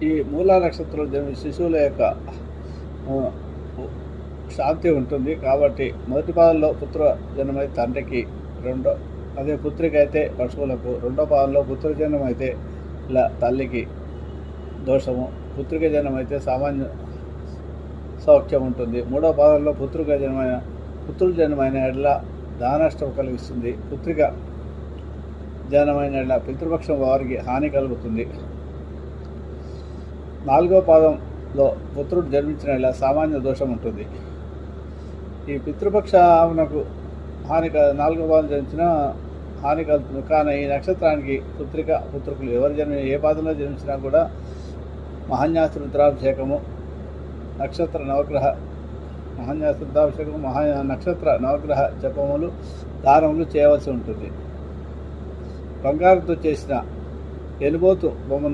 ఈ మూలా నక్షత్రంలో జన్మ శిశువుల యొక్క శాంతి ఉంటుంది. కాబట్టి మొదటి పాదంలో పుత్ర జన్మై తండ్రికి, అదే పుత్రిక అయితే పశువులకు, రెండో పాదంలో పుత్ర జన్మ అయితే ఇలా తల్లికి దోషము, పుత్రిక జన్మ అయితే సామాన్య సౌఖ్యం ఉంటుంది. మూడో పాదంలో పుత్రుల జన్మైన ఎడల దానష్టం కలిగిస్తుంది. పుత్రిక జనమైన ఎడల పితృపక్షం వారికి హాని కలుగుతుంది. నాలుగో పాదంలో పుత్రుడు జన్మించిన ఎడల సామాన్య దోషం ఉంటుంది. ఈ పితృపక్షమునకు నాలుగో పాదం జన్మించిన హాని కలుగుతుంది. కానీ ఈ నక్షత్రానికి పుత్రుకులు ఎవరు ఏ పాదంలో జన్మించినా కూడా మహాన్యాసృద్రాభిషేకము, నక్షత్ర నవగ్రహ జపములు, దానములు చేయవలసి ఉంటుంది. బంగారంతో చేసిన ఎలుబోతు బొమ్మను